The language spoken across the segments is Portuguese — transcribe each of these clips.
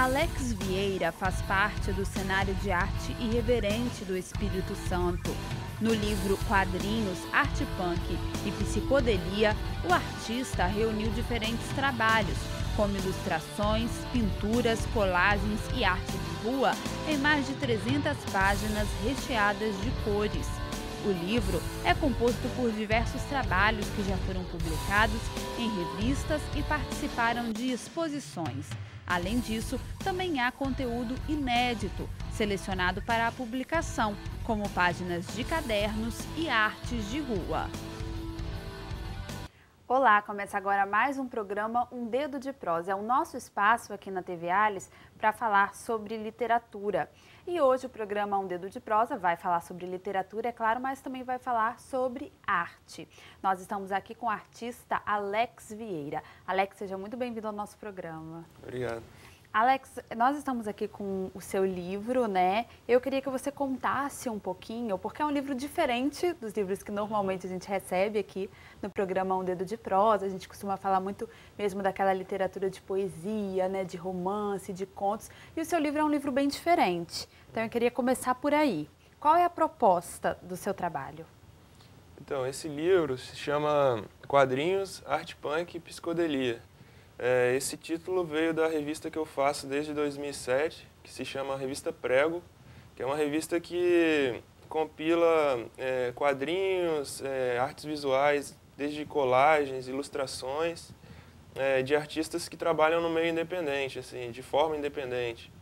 Alex Vieira faz parte do cenário de arte irreverente do Espírito Santo. No livro Quadrinhos, Arte Punk e Psicodelia, o artista reuniu diferentes trabalhos, como ilustrações, pinturas, colagens e arte de rua, em mais de 300 páginas recheadas de cores. O livro é composto por diversos trabalhos que já foram publicados em revistas e participaram de exposições. Além disso, também há conteúdo inédito, selecionado para a publicação, como páginas de cadernos e artes de rua. Olá, começa agora mais um programa Um Dedo de Prosa. É o nosso espaço aqui na TV Alice para falar sobre literatura. E hoje o programa Um Dedo de Prosa vai falar sobre literatura, é claro, mas também vai falar sobre arte. Nós estamos aqui com o artista Alex Vieira. Alex, seja muito bem-vindo ao nosso programa. Obrigado. Alex, nós estamos aqui com o seu livro, né? Eu queria que você contasse um pouquinho, porque é um livro diferente dos livros que normalmente a gente recebe aqui no programa Um Dedo de Prosa. A gente costuma falar muito mesmo daquela literatura de poesia, né? De romance, de contos. E o seu livro é um livro bem diferente. Então eu queria começar por aí. Qual é a proposta do seu trabalho? Então, esse livro se chama Quadrinhos, Arte Punk e Psicodelia. Esse título veio da revista que eu faço desde 2007, que se chama Revista Prego, que é uma revista que compila quadrinhos, artes visuais, desde colagens, ilustrações, de artistas que trabalham no meio independente, assim, de forma independente.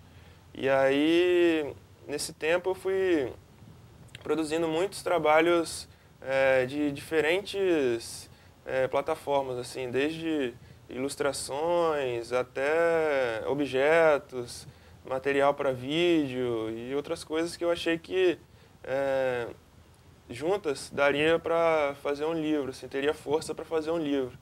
E aí, nesse tempo, eu fui produzindo muitos trabalhos de diferentes plataformas, assim, desde ilustrações, até objetos, material para vídeo e outras coisas que eu achei que juntas daria para fazer um livro, assim, teria força para fazer um livro.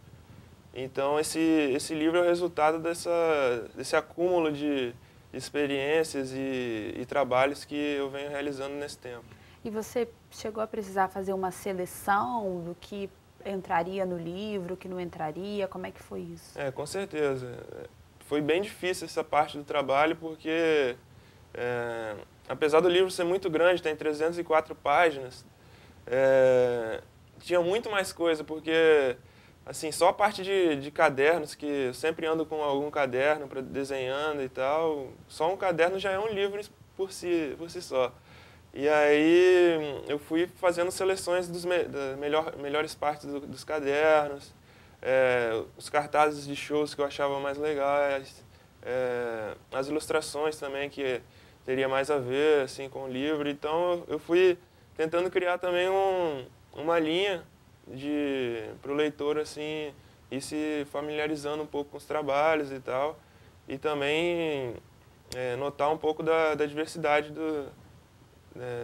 Então esse livro é o resultado desse acúmulo de experiências e trabalhos que eu venho realizando nesse tempo. E você chegou a precisar fazer uma seleção do que entraria no livro, que não entraria? Como é que foi isso? Com certeza. Foi bem difícil essa parte do trabalho porque, apesar do livro ser muito grande, tem 304 páginas, tinha muito mais coisa, porque assim, só a parte de cadernos, que eu sempre ando com algum caderno para desenhando e tal, só um caderno já é um livro por si só. E aí eu fui fazendo seleções das melhores partes dos cadernos, os cartazes de shows que eu achava mais legais, as ilustrações também que teria mais a ver assim, com o livro. Então eu fui tentando criar também uma linha para o leitor assim, ir se familiarizando um pouco com os trabalhos e tal, e também notar um pouco da diversidade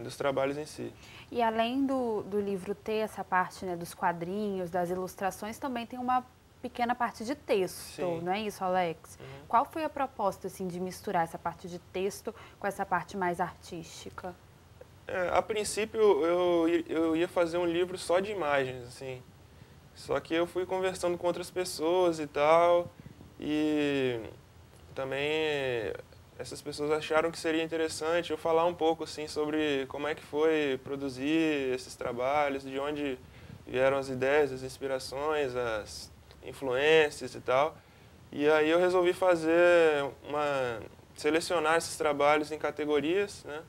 dos trabalhos em si. E além do livro ter essa parte, né, dos quadrinhos, das ilustrações, também tem uma pequena parte de texto, Sim. não é isso, Alex? Uhum. Qual foi a proposta assim, de misturar essa parte de texto com essa parte mais artística? A princípio eu ia fazer um livro só de imagens, assim. Só que eu fui conversando com outras pessoas e tal, e também essas pessoas acharam que seria interessante eu falar um pouco assim sobre como é que foi produzir esses trabalhos, de onde vieram as ideias, as inspirações, as influências e tal. E aí eu resolvi selecionar esses trabalhos em categorias, né?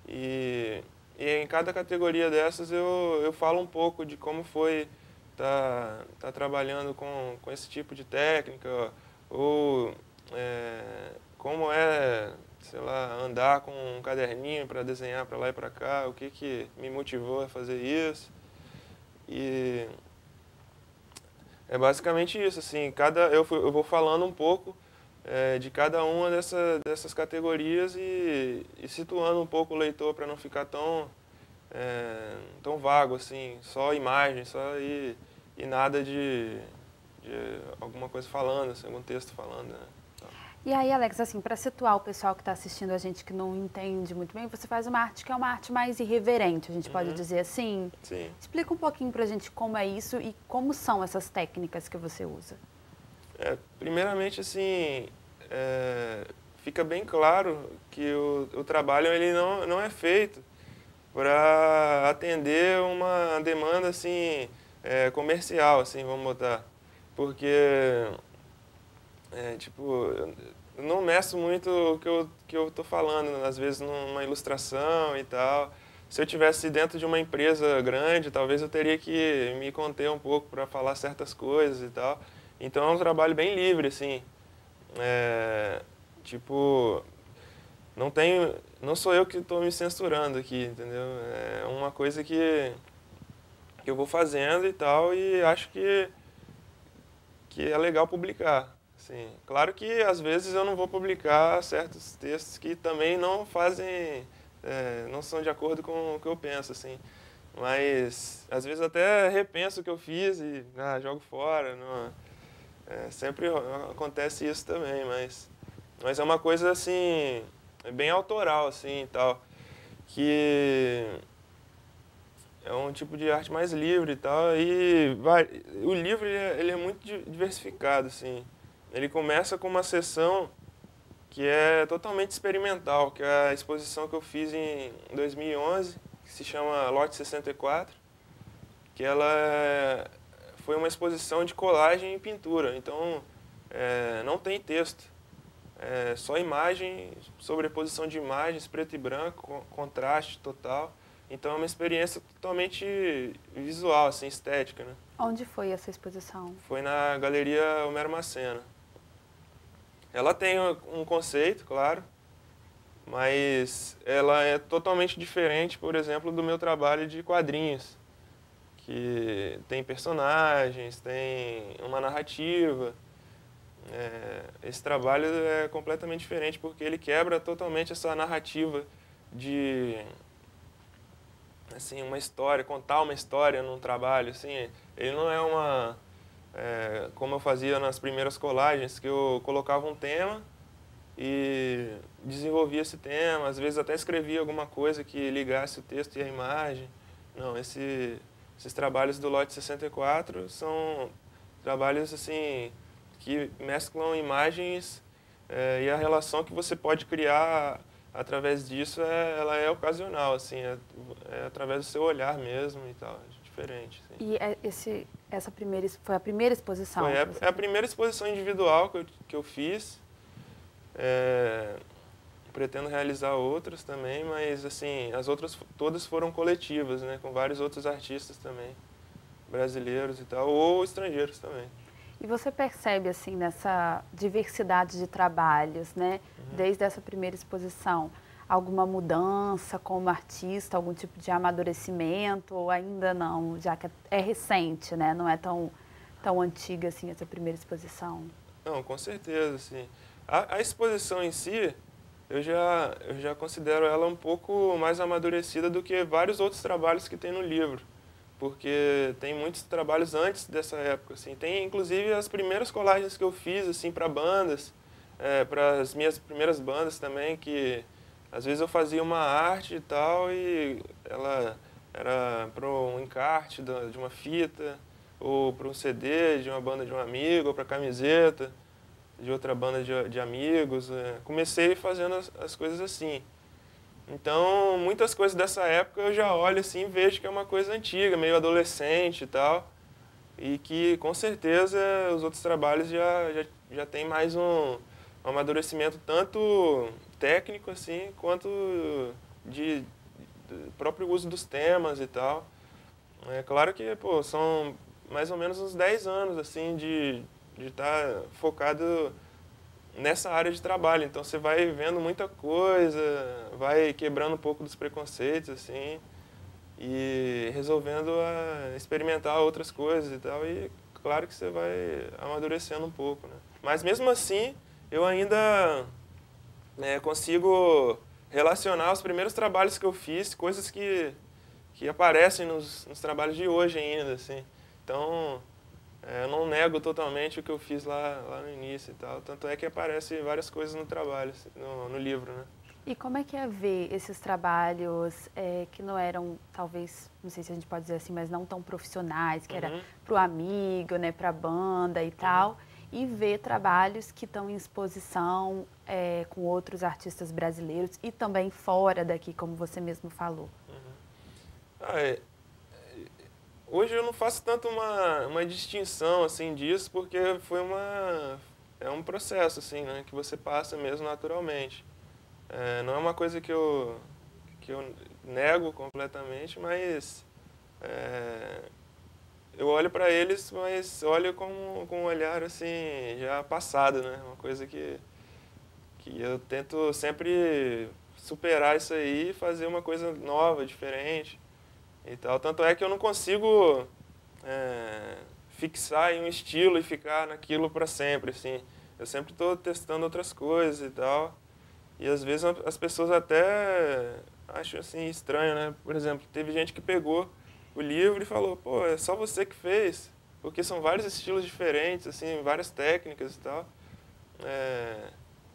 E em cada categoria dessas eu falo um pouco de como foi tá trabalhando com esse tipo de técnica, ou como sei lá, andar com um caderninho para desenhar para lá e para cá, o que me motivou a fazer isso. E é basicamente isso, assim, eu vou falando um pouco de cada uma dessas categorias e situando um pouco o leitor para não ficar tão vago, assim, só imagem, e nada de alguma coisa falando, assim, algum texto falando, né? E aí, Alex, assim, para situar o pessoal que está assistindo a gente que não entende muito bem, você faz uma arte que é uma arte mais irreverente, a gente pode dizer assim? Sim. Explica um pouquinho para a gente como é isso e como são essas técnicas que você usa. Primeiramente, assim, fica bem claro que o trabalho ele não é feito para atender uma demanda assim, comercial, assim, vamos botar. Porque, tipo, eu não meço muito o que eu estou falando, às vezes numa ilustração e tal. Se eu tivesse dentro de uma empresa grande, talvez eu teria que me conter um pouco para falar certas coisas e tal. Então é um trabalho bem livre, assim. Tipo, não sou eu que estou me censurando aqui, entendeu? É uma coisa que eu vou fazendo e tal, e acho que é legal publicar. Assim, claro que às vezes eu não vou publicar certos textos que também não fazem, não são de acordo com o que eu penso, assim. Mas às vezes até repenso o que eu fiz e jogo fora. Não, sempre acontece isso também, mas é uma coisa assim, bem autoral assim e tal, que é um tipo de arte mais livre e tal, e o livro ele é muito diversificado, assim. Ele começa com uma sessão que é totalmente experimental, que é a exposição que eu fiz em 2011, que se chama Lote 64, que foi uma exposição de colagem e pintura, então não tem texto, é só imagem, sobreposição de imagens, preto e branco, contraste total. Então é uma experiência totalmente visual, assim, estética, né? Onde foi essa exposição? Foi na Galeria Homero Macena. Ela tem um conceito, claro, mas ela é totalmente diferente, por exemplo, do meu trabalho de quadrinhos, que tem personagens, tem uma narrativa. Esse trabalho é completamente diferente porque ele quebra totalmente essa narrativa de assim, uma história, contar uma história num trabalho, assim, ele não é como eu fazia nas primeiras colagens, que eu colocava um tema e desenvolvia esse tema, às vezes até escrevia alguma coisa que ligasse o texto e a imagem. Não, esses trabalhos do Lote 64 são trabalhos, assim, que mesclam imagens e a relação que você pode criar através disso ela é ocasional, assim, é através do seu olhar mesmo e tal, é diferente. Assim. E foi a primeira exposição? É a primeira exposição individual que eu fiz. Pretendo realizar outras também, mas assim, as outras todas foram coletivas, né, com vários outros artistas também, brasileiros e tal, ou estrangeiros também. E você percebe, assim, nessa diversidade de trabalhos, né, desde essa primeira exposição, alguma mudança como artista, algum tipo de amadurecimento, ou ainda não, já que é recente, né, não é tão antiga assim essa primeira exposição? Não, com certeza, assim. A exposição em si, eu já considero ela um pouco mais amadurecida do que vários outros trabalhos que tem no livro. Porque tem muitos trabalhos antes dessa época, assim. Tem, inclusive, as primeiras colagens que eu fiz, assim, para bandas, para as minhas primeiras bandas também, que às vezes eu fazia uma arte e tal, e ela era para um encarte de uma fita, ou para um CD de uma banda de um amigo, ou para camiseta de outra banda de amigos. Comecei fazendo as coisas assim. Então, muitas coisas dessa época eu já olho assim e vejo que é uma coisa antiga, meio adolescente e tal. E que, com certeza, os outros trabalhos já tem mais um amadurecimento tanto técnico, assim, quanto do próprio uso dos temas e tal. É claro que, pô, são mais ou menos uns 10 anos, assim, de estar focado nessa área de trabalho. Então você vai vendo muita coisa, vai quebrando um pouco dos preconceitos, assim, e resolvendo experimentar outras coisas e tal. E claro que você vai amadurecendo um pouco, né? Mas mesmo assim, eu ainda consigo relacionar os primeiros trabalhos que eu fiz, coisas que aparecem nos trabalhos de hoje ainda, assim. Então, eu não nego totalmente o que eu fiz lá no início e tal. Tanto é que aparecem várias coisas no trabalho, assim, no livro, né? E como é que é ver esses trabalhos que não eram, talvez, não sei se a gente pode dizer assim, mas não tão profissionais, que era para o amigo, né, para a banda e tal, e ver trabalhos que estão em exposição com outros artistas brasileiros e também fora daqui, como você mesmo falou? Hoje eu não faço tanto uma distinção assim disso, porque é um processo assim, né, que você passa mesmo naturalmente. Não é uma coisa que eu nego completamente, mas eu olho para eles, mas olho com um olhar assim já passado, né? Uma coisa que eu tento sempre superar isso aí e fazer uma coisa nova, diferente e tal. Tanto é que eu não consigo fixar em um estilo e ficar naquilo para sempre, assim. Eu sempre estou testando outras coisas e tal. E às vezes as pessoas até acham assim estranho, né? Por exemplo, teve gente que pegou o livro e falou: pô, é só você que fez, porque são vários estilos diferentes, assim, várias técnicas e tal.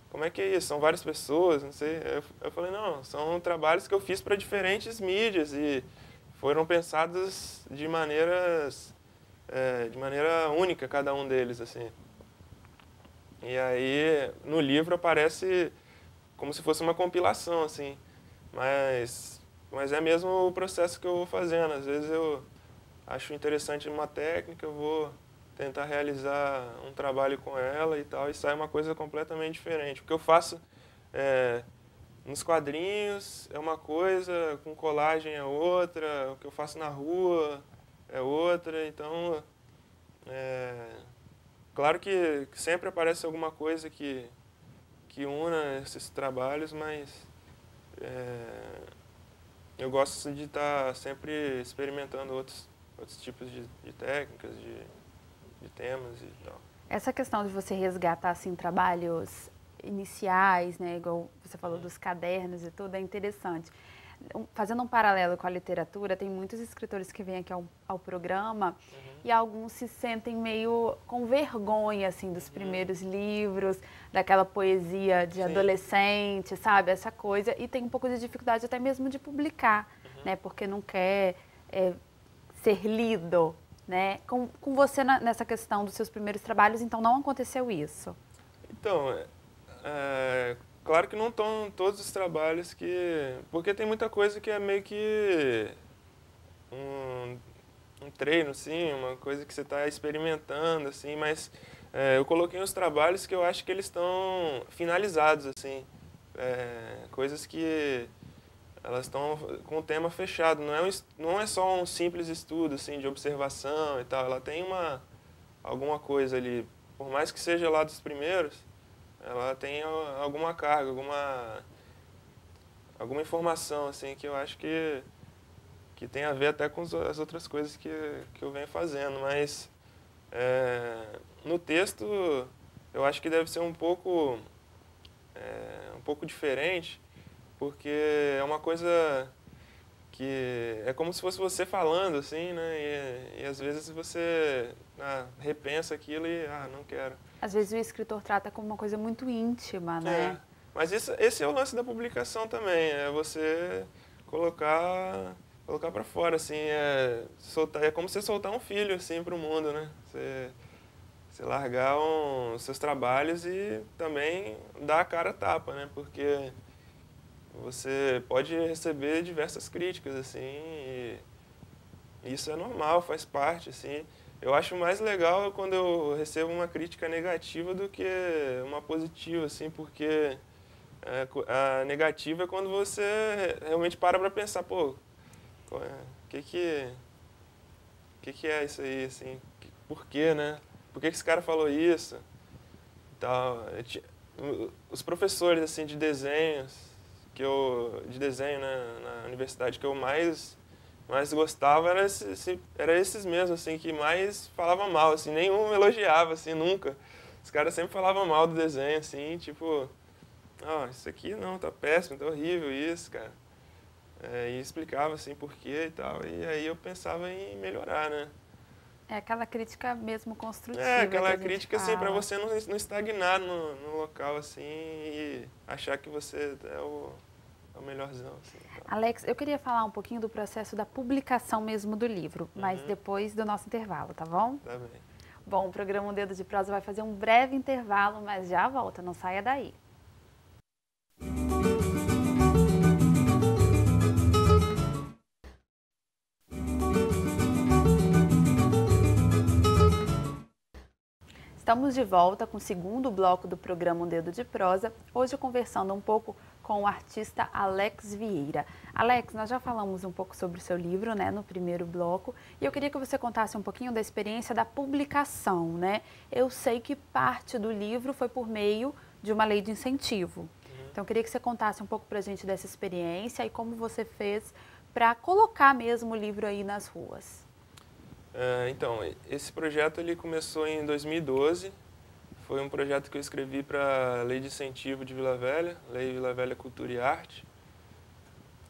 Como é que é isso? São várias pessoas, não sei. Eu falei: não, são trabalhos que eu fiz para diferentes mídias e foram pensados de maneira única, cada um deles, assim. E aí, no livro aparece como se fosse uma compilação, assim. Mas é mesmo o processo que eu vou fazendo. Às vezes eu acho interessante uma técnica, eu vou tentar realizar um trabalho com ela e tal, e sai uma coisa completamente diferente. O que eu faço nos quadrinhos é uma coisa, com colagem é outra, o que eu faço na rua é outra, então claro que sempre aparece alguma coisa que una esses trabalhos, mas eu gosto de estar sempre experimentando outros tipos de técnicas, de temas e tal. Essa questão de você resgatar assim, trabalhos iniciais, né, igual você falou dos cadernos e tudo, é interessante. Fazendo um paralelo com a literatura, tem muitos escritores que vêm aqui ao programa e alguns se sentem meio com vergonha assim, dos primeiros livros, daquela poesia de adolescente, sabe? Essa coisa. E tem um pouco de dificuldade até mesmo de publicar, né? Porque não quer ser lido. Né? Com você nessa questão dos seus primeiros trabalhos, então não aconteceu isso? Então, claro que não estão todos os trabalhos porque tem muita coisa que é meio que um treino, assim, uma coisa que você está experimentando, assim, mas eu coloquei uns trabalhos que eu acho que eles estão finalizados, assim, coisas que elas estão com o tema fechado, não é só um simples estudo assim, de observação e tal, ela tem alguma coisa ali, por mais que seja lá dos primeiros, ela tem alguma carga, alguma informação assim, que eu acho que tem a ver até com as outras coisas que eu venho fazendo, mas no texto eu acho que deve ser um pouco diferente, porque é uma coisa que é como se fosse você falando, assim, né? E às vezes você repensa aquilo e, não quero. Às vezes o escritor trata como uma coisa muito íntima, né? Mas esse é o lance da publicação também, é você colocar para fora, assim, soltar, é como você soltar um filho, assim, para o mundo, né? Você largar os seus trabalhos e também dar a cara a tapa, né? Porque você pode receber diversas críticas, assim, e isso é normal, faz parte, assim. Eu acho mais legal quando eu recebo uma crítica negativa do que uma positiva, assim, porque a negativa é quando você realmente para pensar, pô, o que é isso aí, assim, por quê, né? Por que esse cara falou isso? E tal. Os professores, assim, de desenhos, né, na universidade que eu mais gostava era esses mesmo, assim, que mais falavam mal, assim, nenhum elogiava, assim, nunca. Os caras sempre falavam mal do desenho, assim, tipo, isso aqui não, tá péssimo, tá horrível isso, cara. E explicava, assim, por quê e tal, e aí eu pensava em melhorar, né. É aquela crítica mesmo construtiva. Aquela crítica, assim, pra você não estagnar no local, assim, e achar que você é o melhorzão, assim. Alex, eu queria falar um pouquinho do processo da publicação mesmo do livro, mas depois do nosso intervalo, tá bom? Tá bem. Bom, o programa Um Dedo de Prosa vai fazer um breve intervalo, mas já volta, não saia daí. Estamos de volta com o segundo bloco do programa Um Dedo de Prosa, hoje conversando um pouco com o artista Alex Vieira. Alex, nós já falamos um pouco sobre o seu livro, né, no primeiro bloco, e eu queria que você contasse um pouquinho da experiência da publicação, né? Eu sei que parte do livro foi por meio de uma lei de incentivo. Então, eu queria que você contasse um pouco para a gente dessa experiência e como você fez para colocar mesmo o livro aí nas ruas. Então, esse projeto ele começou em 2012, foi um projeto que eu escrevi para a Lei de Incentivo de Vila Velha, Lei Vila Velha Cultura e Arte.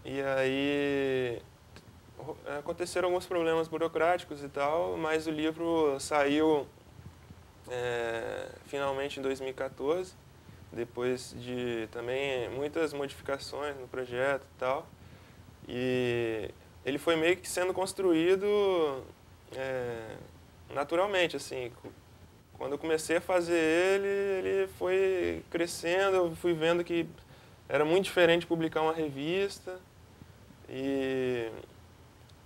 E aí aconteceram alguns problemas burocráticos e tal, mas o livro saiu finalmente em 2014, depois de também muitas modificações no projeto e tal. E ele foi meio que sendo construído naturalmente, assim. Quando eu comecei a fazer ele foi crescendo, eu fui vendo que era muito diferente publicar uma revista, e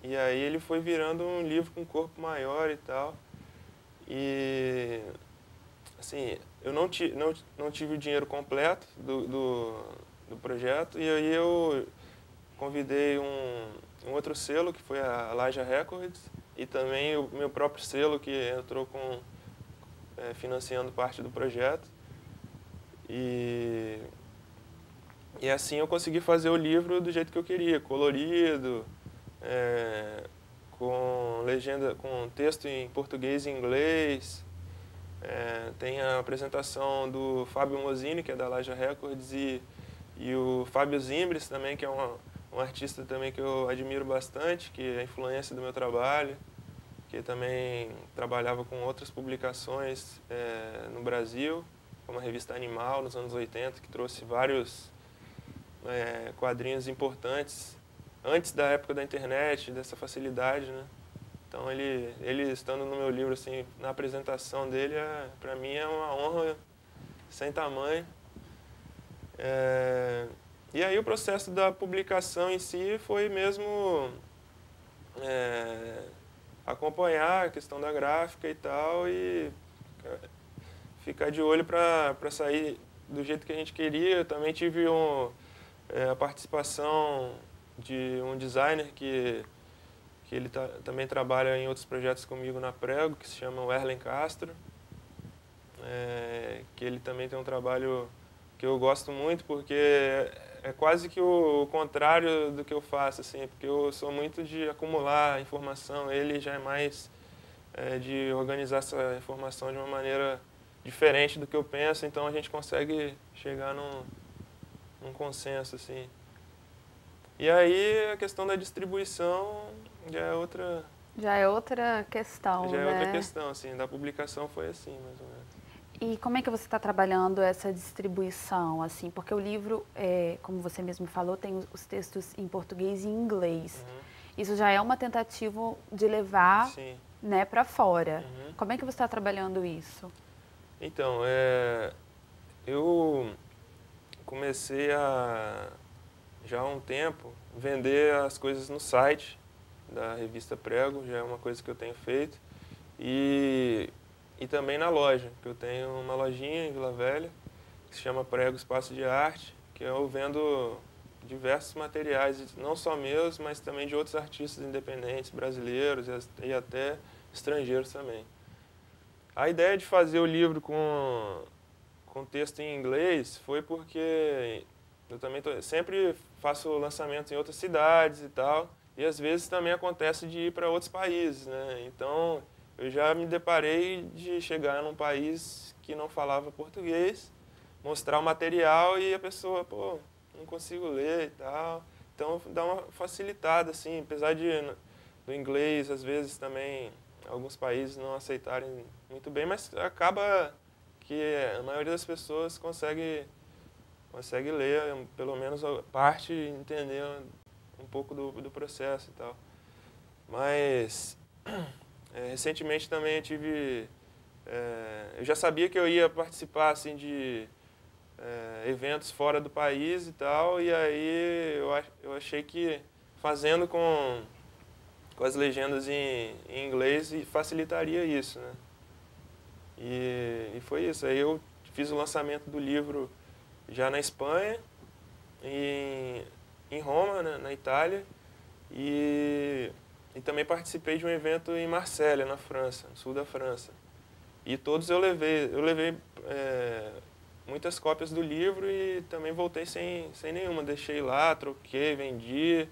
aí ele foi virando um livro com corpo maior e tal. E, assim, eu não tive o dinheiro completo do projeto, e aí eu convidei um outro selo, que foi a Laja Records, e também o meu próprio selo, que entrou financiando parte do projeto. E assim eu consegui fazer o livro do jeito que eu queria, colorido, com legenda, com texto em português e inglês. Tem a apresentação do Fábio Mosini, que é da Laja Records, e o Fábio Zimbres também, que é um artista também que eu admiro bastante, que é a influência do meu trabalho, que também trabalhava com outras publicações no Brasil, como a revista Animal, nos anos 80, que trouxe vários quadrinhos importantes, antes da época da internet, dessa facilidade, né? Então ele estando no meu livro, assim, na apresentação dele, para mim é uma honra sem tamanho. E aí o processo da publicação em si foi mesmo acompanhar a questão da gráfica e tal, e ficar de olho para sair do jeito que a gente queria. Eu também tive a participação de um designer que ele também trabalha em outros projetos comigo na Prego, que se chama Erlen Castro, que ele também tem um trabalho que eu gosto muito, porque é quase que o contrário do que eu faço, assim, porque eu sou muito de acumular informação, ele já é mais de organizar essa informação de uma maneira diferente do que eu penso, então a gente consegue chegar num consenso, assim. E aí a questão da distribuição já é outra questão, já é né? outra questão, assim, da publicação foi assim, mais ou menos. E como é que você está trabalhando essa distribuição, assim? Porque o livro, como você mesmo falou, tem os textos em português e em inglês. Uhum. Isso já é uma tentativa de levar, Sim. né, para fora. Uhum. Como é que você está trabalhando isso? Então, eu comecei já há um tempo, vender as coisas no site da revista Prego, já é uma coisa que eu tenho feito. E também na loja, que eu tenho uma lojinha em Vila Velha, que se chama Prego Espaço de Arte, que eu vendo diversos materiais, não só meus, mas também de outros artistas independentes, brasileiros e até estrangeiros também. A ideia de fazer o livro com texto em inglês foi porque eu também sempre faço lançamentos em outras cidades e tal, e às vezes também acontece de ir para outros países, né? Então, eu já me deparei de chegar num país que não falava português, mostrar o material e a pessoa, pô, não consigo ler e tal. Então, dá uma facilitada, assim, apesar do inglês, às vezes também, alguns países não aceitarem muito bem, mas acaba que a maioria das pessoas consegue ler, pelo menos a parte, e entender um pouco do processo e tal. Mas recentemente também eu tive eu já sabia que eu ia participar assim, de eventos fora do país e tal, e aí eu achei que fazendo com as legendas em inglês facilitaria isso, né? E foi isso. Aí eu fiz o lançamento do livro já na Espanha, em Roma, né, na Itália, e também participei de um evento em Marselha, na França, no sul da França. E todos eu levei muitas cópias do livro e também voltei sem nenhuma. Deixei lá, troquei, vendi,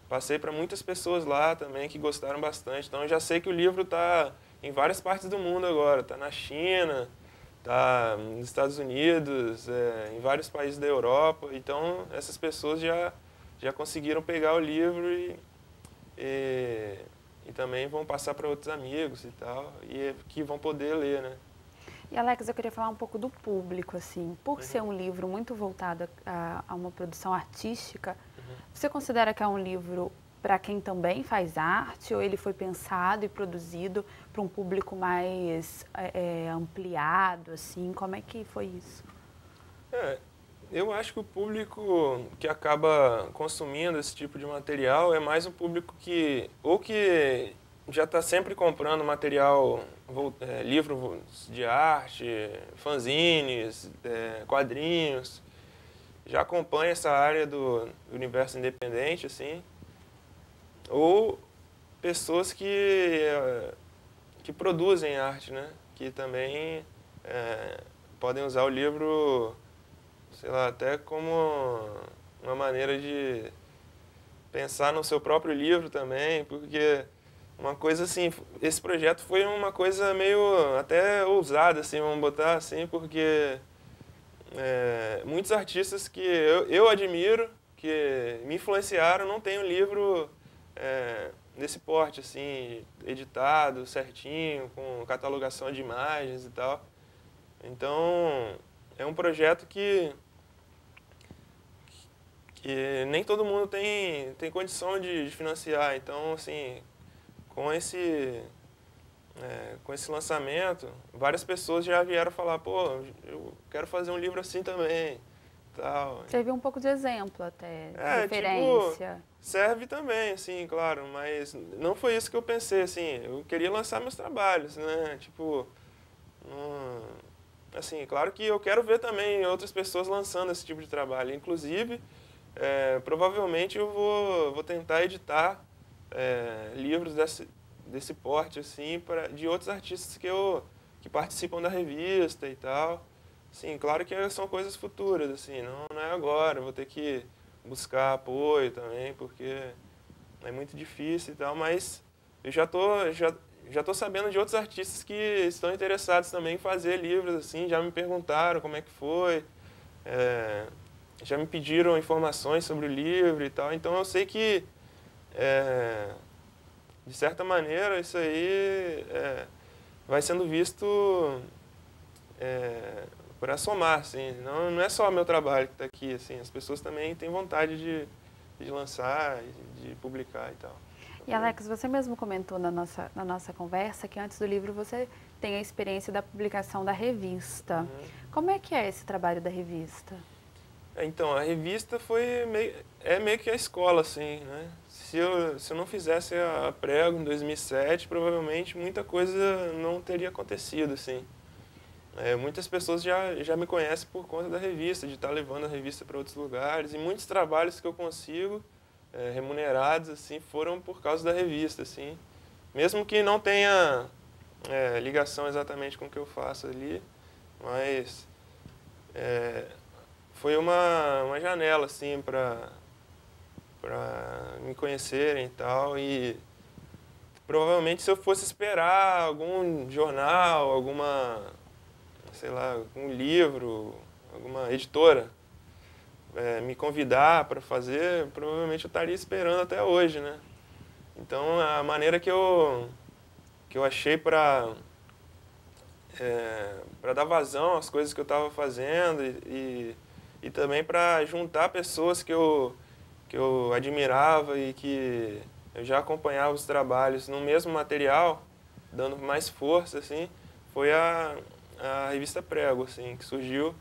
passei para muitas pessoas lá também que gostaram bastante. Então eu já sei que o livro está em várias partes do mundo agora. Está na China, está nos Estados Unidos, em vários países da Europa. Então essas pessoas já conseguiram pegar o livro e também vão passar para outros amigos e tal, e que vão poder ler, né? E Alex, eu queria falar um pouco do público, assim, por ser um livro muito voltado a uma produção artística, você considera que é um livro para quem também faz arte, ou ele foi pensado e produzido para um público mais ampliado, assim, como é que foi isso? Eu acho que o público que acaba consumindo esse tipo de material é mais um público que já está sempre comprando material, livros de arte, fanzines, quadrinhos, já acompanha essa área do universo independente, assim, ou pessoas que produzem arte, né? Que também podem usar o livro, sei lá, até como uma maneira de pensar no seu próprio livro também, porque uma coisa assim, esse projeto foi uma coisa meio até ousada, assim, vamos botar assim, porque muitos artistas que eu admiro, que me influenciaram, não tem um livro desse porte, assim, editado, certinho, com catalogação de imagens e tal. Então, é um projeto que nem todo mundo tem condição de financiar. Então, assim, com esse lançamento, várias pessoas já vieram falar, pô, eu quero fazer um livro assim também. Tal. Teve um pouco de exemplo até, de referência. Tipo, serve também, assim, claro, mas não foi isso que eu pensei, assim, eu queria lançar meus trabalhos, né, tipo, assim, claro que eu quero ver também outras pessoas lançando esse tipo de trabalho, inclusive, provavelmente eu vou tentar editar livros desse porte, assim, de outros artistas que participam da revista e tal. Sim, claro que são coisas futuras, assim, não é agora, eu vou ter que buscar apoio também, porque é muito difícil e tal, mas eu já tô sabendo de outros artistas que estão interessados também em fazer livros, assim, já me perguntaram como é que foi, já me pediram informações sobre o livro e tal, então eu sei que, de certa maneira, isso aí vai sendo visto para somar, assim, não é só o meu trabalho que está aqui, assim, as pessoas também têm vontade de lançar, de publicar e tal. E Alex, você mesmo comentou na nossa conversa que antes do livro você tem a experiência da publicação da revista. Como é que é esse trabalho da revista? Então, a revista foi meio que a escola, assim, né? Se eu não fizesse a Prego em 2007, provavelmente muita coisa não teria acontecido, assim. Muitas pessoas já me conhecem por conta da revista, de estar levando a revista para outros lugares, e muitos trabalhos que eu consigo, remunerados, assim, foram por causa da revista, assim. Mesmo que não tenha ligação exatamente com o que eu faço ali, mas foi uma janela, assim, para me conhecerem e tal, e provavelmente se eu fosse esperar algum jornal, sei lá, algum livro, alguma editora me convidar para fazer, provavelmente eu estaria esperando até hoje, né? Então, a maneira que eu achei para dar vazão às coisas que eu estava fazendo e também para juntar pessoas que eu admirava e que eu já acompanhava os trabalhos no mesmo material, dando mais força, assim, foi a revista Prego, assim, que surgiu.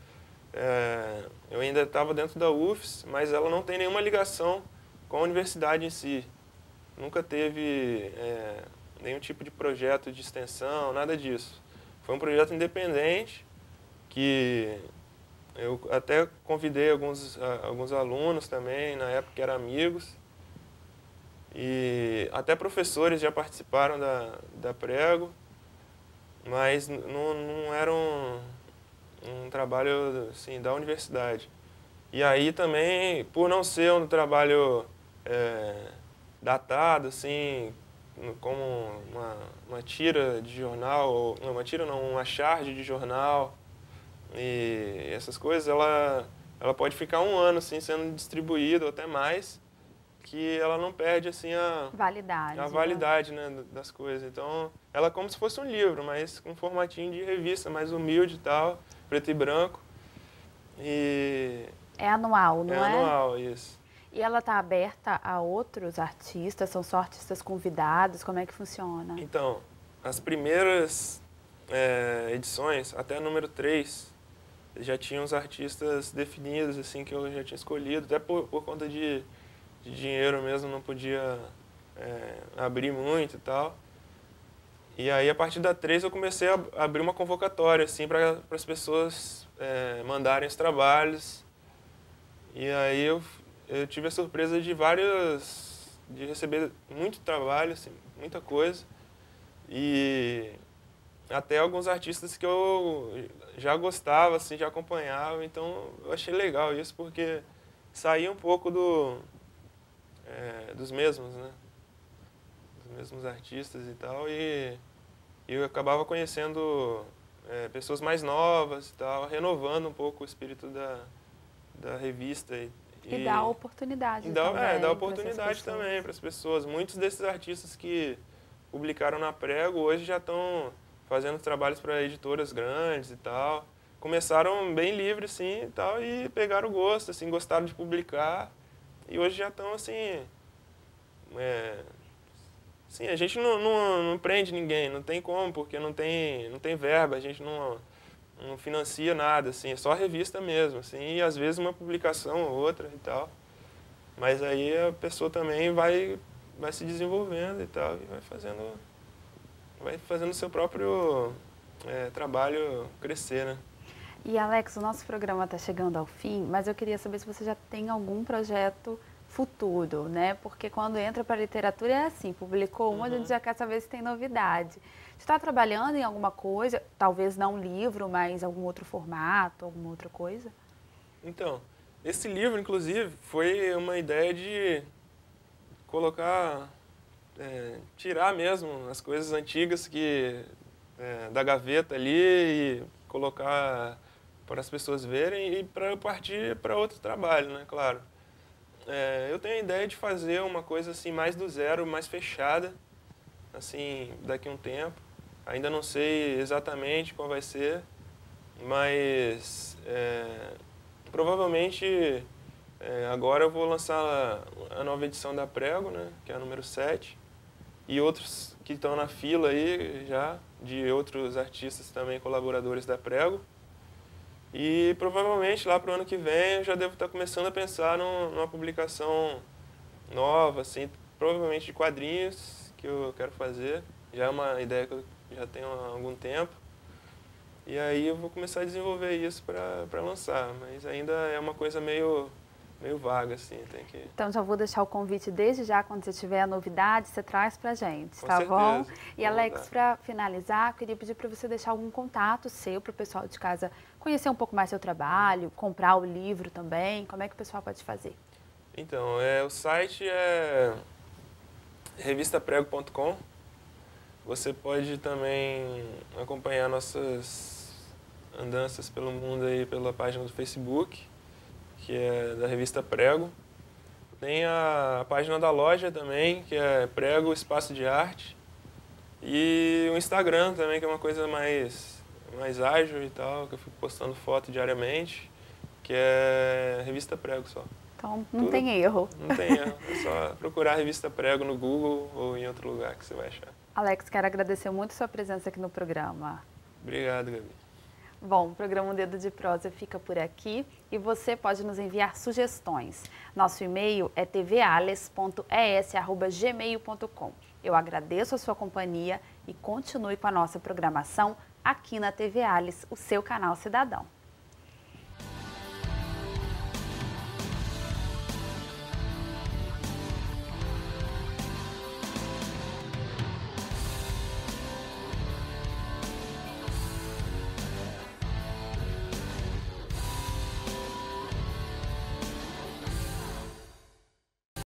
Eu ainda estava dentro da UFS, mas ela não tem nenhuma ligação com a universidade em si. Nunca teve nenhum tipo de projeto de extensão, nada disso. Foi um projeto independente que eu até convidei alguns alunos também, na época que eram amigos. E até professores já participaram da Prego, mas não era um trabalho assim, da universidade. E aí também, por não ser um trabalho datado, assim, como uma tira de jornal, não, uma tira não, uma charge de jornal, e essas coisas, ela pode ficar um ano assim, sendo distribuída ou até mais, que ela não perde assim a validade, né, das coisas. Então, ela é como se fosse um livro, mas com um formatinho de revista, mais humilde e tal, preto e branco. E é anual, não é? É anual, isso. E ela está aberta a outros artistas? São só artistas convidados? Como é que funciona? Então, as primeiras edições, até a número 3, já tinham os artistas definidos, assim, que eu já tinha escolhido, até por conta de dinheiro mesmo, não podia abrir muito e tal. E aí, a partir da 3, eu comecei a abrir uma convocatória, assim, para as pessoas mandarem os trabalhos. E aí, eu tive a surpresa de receber muito trabalho, assim, muita coisa. E até alguns artistas que eu já gostava, assim, já acompanhava. Então, eu achei legal isso, porque saía um pouco dos mesmos, né? Dos mesmos artistas e tal. E eu acabava conhecendo pessoas mais novas e tal, renovando um pouco o espírito da revista. E dá oportunidade também. Dá oportunidade também para as pessoas. Muitos desses artistas que publicaram na Prego hoje já estão fazendo trabalhos para editoras grandes e tal. Começaram bem livres, assim, e tal, e pegaram gosto, assim, gostaram de publicar. E hoje já estão, assim... a gente não prende ninguém, não tem como, porque não tem verba, a gente não financia nada, assim, é só revista mesmo, assim, e às vezes uma publicação ou outra e tal. Mas aí a pessoa também vai se desenvolvendo e tal, e vai fazendo o seu próprio trabalho crescer, né? E Alex, o nosso programa está chegando ao fim, mas eu queria saber se você já tem algum projeto futuro, né? Porque quando entra para a literatura é assim, publicou uma, a gente já quer saber se tem novidade. Você está trabalhando em alguma coisa, talvez não um livro, mas algum outro formato, alguma outra coisa? Então, esse livro, inclusive, foi uma ideia de colocar, tirar mesmo as coisas antigas da gaveta ali e colocar para as pessoas verem e para eu partir para outro trabalho, né? Claro. Eu tenho a ideia de fazer uma coisa assim mais do zero, mais fechada, assim, daqui a um tempo. Ainda não sei exatamente qual vai ser, mas provavelmente agora eu vou lançar a nova edição da Prego, né, que é a número 7, e outros que estão na fila aí já, de outros artistas também colaboradores da Prego. E provavelmente lá para o ano que vem eu já devo estar começando a pensar numa publicação nova, assim, provavelmente de quadrinhos que eu quero fazer. Já é uma ideia que eu já tenho há algum tempo. E aí eu vou começar a desenvolver isso para lançar, mas ainda é uma coisa meio vaga, assim, tem que... Então já vou deixar o convite desde já, quando você tiver a novidade, você traz pra gente, Com tá certeza. bom? E Alex, para finalizar, eu queria pedir para você deixar algum contato seu para o pessoal de casa conhecer um pouco mais seu trabalho, comprar o livro também, como é que o pessoal pode fazer? Então, o site é revistaprego.com. Você pode também acompanhar nossas andanças pelo mundo aí pela página do Facebook, que é da revista Prego. Tem a página da loja também, que é Prego Espaço de Arte. E o Instagram também, que é uma coisa mais ágil e tal, que eu fico postando foto diariamente, que é Revista Prego só. Então não tem erro. Não tem erro, é só procurar Revista Prego no Google ou em outro lugar que você vai achar. Alex, quero agradecer muito a sua presença aqui no programa. Obrigado, Gabi. Bom, o programa Dedo de Prosa fica por aqui e você pode nos enviar sugestões. Nosso e-mail é tvales.es@gmail.com. Eu agradeço a sua companhia e continue com a nossa programação aqui na TV Ales, o seu canal cidadão.